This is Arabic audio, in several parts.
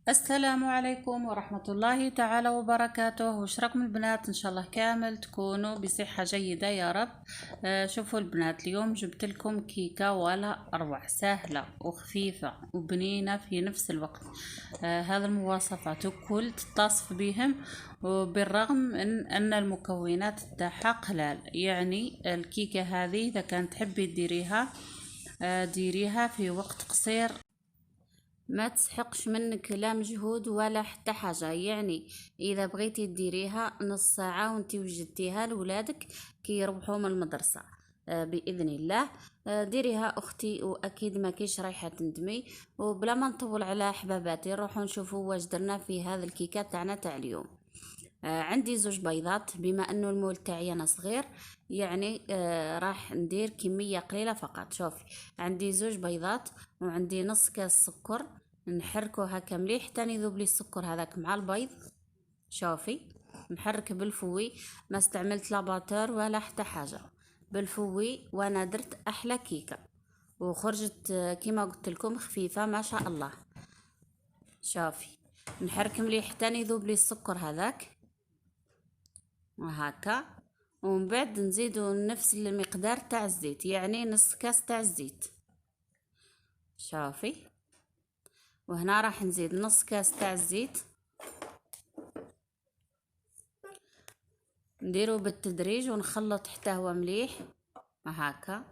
السلام عليكم ورحمة الله تعالى وبركاته. وش راكم البنات؟ ان شاء الله كامل تكونوا بصحة جيدة يا رب. شوفوا البنات، اليوم جبت لكم كيكة ولا اروع، سهلة وخفيفة وبنينة في نفس الوقت. هذا المواصفات وكل تتصف بهم، وبالرغم من ان المكونات تاعها قلال. يعني الكيكة هذه اذا كانت تحبي ديريها ديريها في وقت قصير، ما تسحقش منك لا مجهود ولا حتى حاجة. يعني اذا بغيتي ديريها نص ساعة وانتي وجدتيها لولادك كي يروحوا من المدرسة باذن الله. ديريها اختي واكيد ما كيش رايحة تندمي. وبلا ما نطول على حباباتي نروحوا نشوفوا واش درنا في هذا الكيكة تاعنا تاع اليوم. عندي زوج بيضات، بما انه المول تاعي انا صغير يعني راح ندير كمية قليلة فقط. شوفي، عندي زوج بيضات وعندي نص كاس سكر، نحركه هكا مليح تاني يذوب لي السكر هذاك مع البيض. شوفي، نحرك بالفوي، ما استعملت لا باتر ولا حتى حاجة، بالفوي. وانا درت احلى كيكة وخرجت كيما قلت لكم خفيفة ما شاء الله. شوفي، نحرك مليح تاني يذوب لي السكر هذاك وهكا. ومن بعد نزيدو نفس المقدار تاع الزيت، يعني نص كاس تاع الزيت. شوفي، وهنا راح نزيد نص كاس تاع الزيت، نديرو بالتدريج ونخلط حتى هو مليح هكا.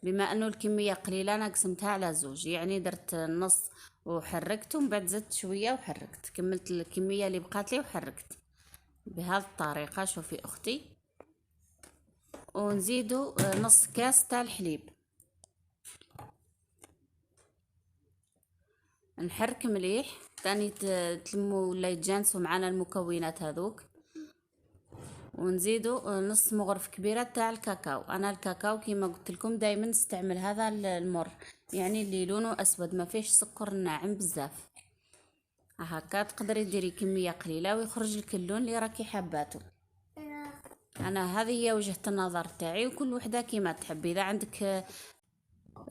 بما انه الكميه قليله انا قسمتها على زوج، يعني درت نص وحركت، ومن بعد زدت شويه وحركت، كملت الكميه اللي بقات لي وحركت بهذه الطريقه. شوفي اختي، ونزيدو نص كاس تاع الحليب، نحرك مليح تاني تلمو ولا يتجانسوا معنا المكونات هذوك. ونزيدو نص مغرف كبيرة تاع الكاكاو. انا الكاكاو كيما قلت لكم دائما نستعمل هذا المر، يعني اللي لونه اسود ما فيش سكر ناعم بزاف. هكا تقدري ديري كمية قليلة ويخرج لك اللون اللي راكي حباته. انا هذه هي وجهة النظر تاعي، وكل وحدة كيما تحبي. اذا عندك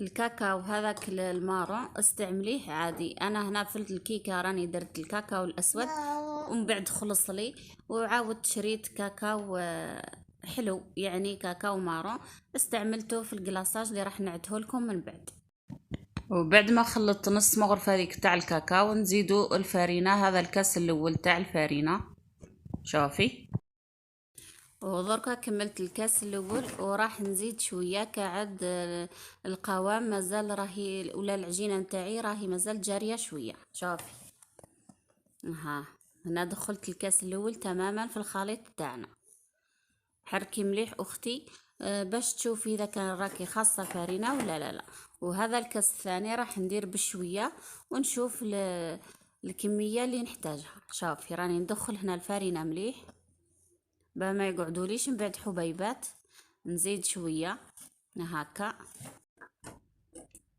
الكاكاو هذاك المارون استعمليه عادي. انا هنا في الكيكه راني درت الكاكاو الاسود ومن بعد خلص لي وعاودت شريت كاكاو حلو، يعني كاكاو مارون استعملته في الكلاصاج اللي راح نعته لكم من بعد. وبعد ما خلطت نص مغرفه هذيك تاع الكاكاو نزيدو الفارينه، هذا الكاس الاول تاع الفارينه. شوفي، ودركا كملت الكاس الاول وراح نزيد شويه كعد. القوام مازال راهي، ولا العجينه نتاعي راهي مازال جاريه شويه. شوفي، ها هنا دخلت الكاس الاول تماما في الخليط تاعنا. حركي مليح اختي باش تشوفي اذا كان راكي خاصه فارينه ولا لا. وهذا الكاس الثاني راح ندير بشويه ونشوف الكميه اللي نحتاجها. شوفي، راني ندخل هنا الفارينه مليح ما يقعدوليش من بعد حبيبات. نزيد شويه هكا.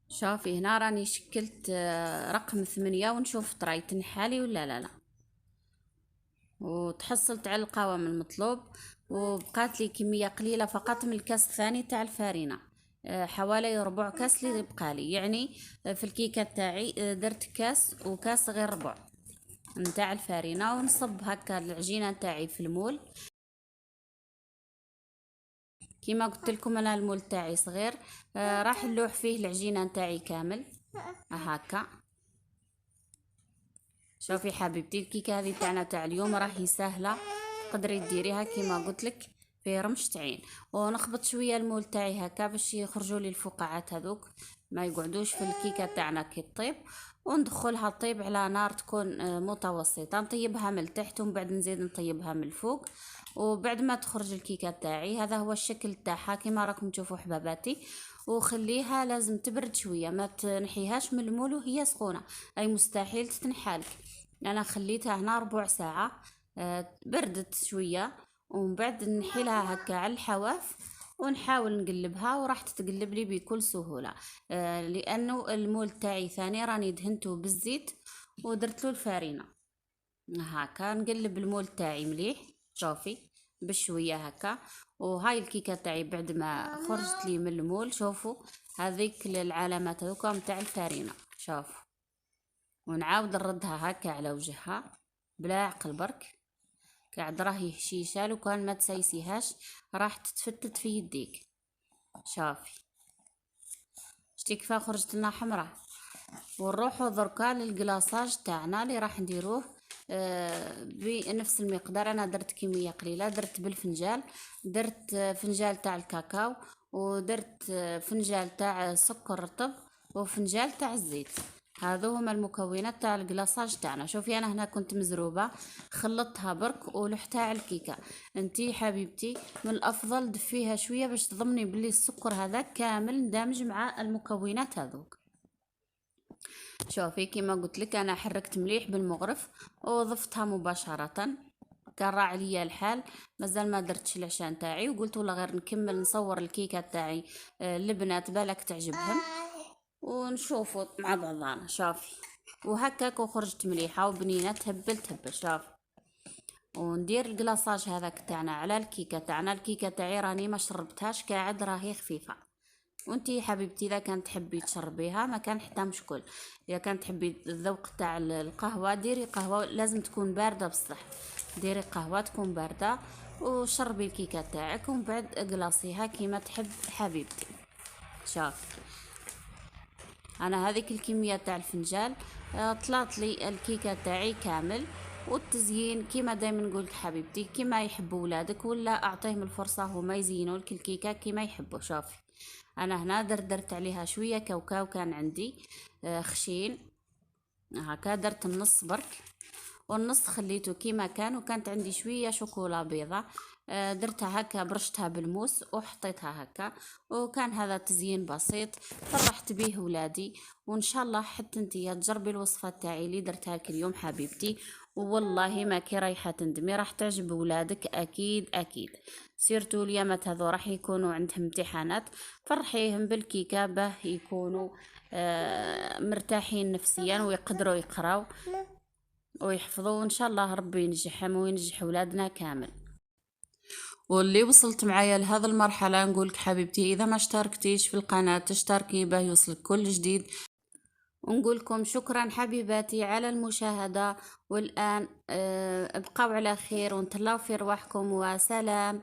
شوفي، هنا راني شكلت رقم 8 ونشوف طراي تنحالي ولا لا. وتحصلت على القوام المطلوب، وبقات لي كميه قليله فقط من الكاس الثاني تاع الفارينه، حوالي ربع كاس اللي بقالي. يعني في الكيكه تاعي درت كاس وكاس غير ربع نتاع الفارينه. ونصب هكا العجينه تاعي في المول. كيما قلت لكم انا المول تاعي صغير، راح نلوح فيه العجينه نتاعي كامل هكا. شوفي حبيبتي، الكيكه هذه تاعنا تاع اليوم راهي سهله، تقدري ديريها كيما قلت لك في رمش عين. ونخبط شويه المول تاعي هكا باش يخرجوا لي الفقاعات هذوك ما يقعدوش في الكيكه تاعنا كي طيب. وندخلها طيب على نار تكون متوسطه، نطيبها من التحت ومن بعد نزيد نطيبها من الفوق. وبعد ما تخرج الكيكه تاعي هذا هو الشكل تاعها كيما راكم تشوفوا حباباتي. وخليها لازم تبرد شويه، ما تنحيهاش من المول وهي سخونه، اي مستحيل تتنحالك. انا خليتها هنا ربع ساعه بردت شويه، ومن بعد نحيلها هكا على الحواف ونحاول نقلبها وراح تتقلب لي بكل سهوله. لانه المول تاعي ثاني راني دهنته بالزيت ودرت له الفارينه. هكا نقلب المول تاعي مليح. شوفي، بشويه هكا. وهاي الكيكه تاعي بعد ما خرجت لي من المول، شوفوا هذيك العلامات هذوك تاع الفارينه. شوفوا ونعاود نردها هكا على وجهها بلا عقل برك. قاعد راهي هشيشة، لو كان ما تسيسيهاش راح تتفتت في يديك. شافي شتي كيفاه خرجت لنا حمرا. ونروحو دركا للكلاصاج تاعنا اللي راح نديروه بنفس المقدار. انا درت كميه قليله، درت بالفنجال، درت فنجال تاع الكاكاو، ودرت فنجال تاع سكر رطب، وفنجال تاع الزيت. هذو هما المكونات تاع الكلاصاج تاعنا. شوفي انا هنا كنت مزروبه، خلطتها برك ولحتها على الكيكه. انتي حبيبتي من الافضل دفيها شويه باش تضمني بلي السكر هذا كامل دامج مع المكونات هذوك. شوفي كيما قلت لك انا حركت مليح بالمغرف وضفتها مباشره. كان راعي ليا الحال، مازال ما درتش العشاء نتاعي، وقلت والله غير نكمل نصور الكيكه تاعي البنات بالك تعجبهم ونشوفوا مع بعضنا. شافي وهكاك وخرجت مليحه وبنينه تهبل تهبل. شافي وندير الكلاصاج هذاك تاعنا على الكيكه تاعنا. الكيكه تاعي راني ما شربتهاش قاعد، راهي خفيفه. وانتي حبيبتي اذا كانت تحبي تشربيها ما كان حتى مشكل. اذا كانت تحبي الذوق تاع القهوه ديري قهوه، لازم تكون بارده بصح. ديري قهوه تكون بارده وشربي الكيكه تاعك ومن بعد اقلاصيها كيما تحب حبيبتي. شاف انا هذيك الكميه تاع الفنجال طلعت لي الكيكه تاعي كامل. والتزيين كيما دائما نقولك حبيبتي، كيما يحبوا ولادك ولا اعطيهم الفرصه هما يزينوا لك الكيكه كيما يحبوا. شوفي انا هنا درت عليها شويه كاوكاو كان عندي خشين هكا، درت النص برك والنص خليته كيما كان. وكانت عندي شويه شوكولا بيضه درتها هكا، برشتها بالموس وحطيتها هكا. وكان هذا تزيين بسيط فرحت به ولادي. وان شاء الله حتى انتي تجربي الوصفه تاعي اللي درتها كل يوم حبيبتي، والله ما كي رايحه تندمي، راح تعجب ولادك اكيد اكيد. سيرتو اليامات هذو راح يكونوا عندهم امتحانات، فرحيهم بالكيكه باه يكونوا مرتاحين نفسيا ويقدروا يقراو ويحفظوا. وان شاء الله ربي ينجحهم وينجح ولادنا كامل. واللي وصلت معايا لهذا المرحلة نقولك حبيبتي إذا ما اشتركتيش في القناة تشتركي باه يوصلك كل جديد. ونقولكم شكرا حبيباتي على المشاهدة. والآن ابقوا على خير ونتلاو في رواحكم وسلام.